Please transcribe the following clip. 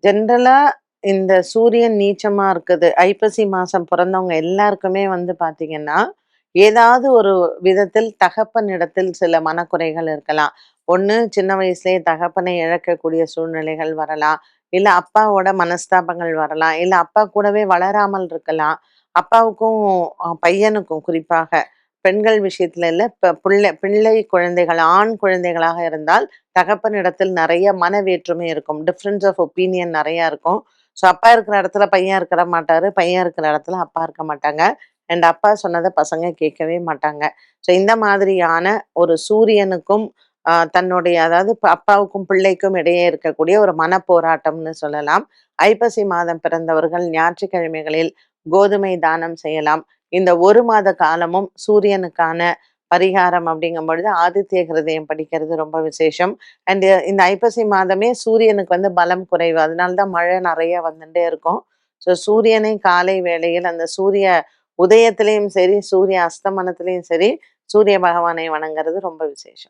ஜென்ரலா இந்த சூரியன் நீச்சமா இருக்குது. ஐப்பசி மாசம் பிறந்தவங்க எல்லாருக்குமே வந்து பார்த்தீங்கன்னா, ஏதாவது ஒரு விதத்தில் தகப்பனிடத்தில் சில மனக்குறைகள் இருக்கலாம். ஒண்ணு சின்ன வயசுலயே தகப்பனை இழக்கக்கூடிய சூழ்நிலைகள் வரலாம். இல்ல அப்பாவோட மனஸ்தாபங்கள் வரலாம். இல்ல அப்பா கூடவே வளராமல் இருக்கலாம். அப்பாவுக்கும் பையனுக்கும் குறிப்பாக பெண்கள் விஷயத்துல இல்ல, பிள்ளை பிள்ளை குழந்தைகள், ஆண் குழந்தைகளாக இருந்தால் தகப்பனிடத்தில் நெறைய மன வேற்றுமை இருக்கும். டிஃபரன்ஸ் ஆஃப் ஒப்பீனியன் நெறையா இருக்கும். ஸோ அப்பா இருக்கிற இடத்துல பையன் இருக்க மாட்டாரு. பையன் இருக்கிற இடத்துல அப்பா இருக்க மாட்டாங்க. அண்ட் அப்பா சொன்னத பசங்க கேட்கவே மாட்டாங்க. ஸோ இந்த மாதிரியான ஒரு சூரியனுக்கும் தன்னுடைய அதாவது அப்பாவுக்கும் பிள்ளைக்கும் இடையே இருக்கக்கூடிய ஒரு மனப்போராட்டம்னு சொல்லலாம். ஐப்பசி மாதம் பிறந்தவர்கள் ஞாயிற்றுக்கிழமைகளில் கோதுமை தானம் செய்யலாம். இந்த 1 மாத காலமும் சூரியனுக்கான பரிகாரம் அப்படிங்கும் பொழுது ஆதித்ய ஹிருதயம் படிக்கிறது ரொம்ப விசேஷம். அண்ட் இந்த ஐப்பசி மாதமே சூரியனுக்கு வந்து பலம் குறைவு. அதனால தான் மழை நெறைய வந்துட்டே இருக்கும். ஸோ சூரியனை காலை வேளையில் அந்த சூரிய உதயத்திலயும் சரி, சூரிய அஸ்தமனத்திலயும் சரி, சூரிய பகவானை வணங்குறது ரொம்ப விசேஷம்.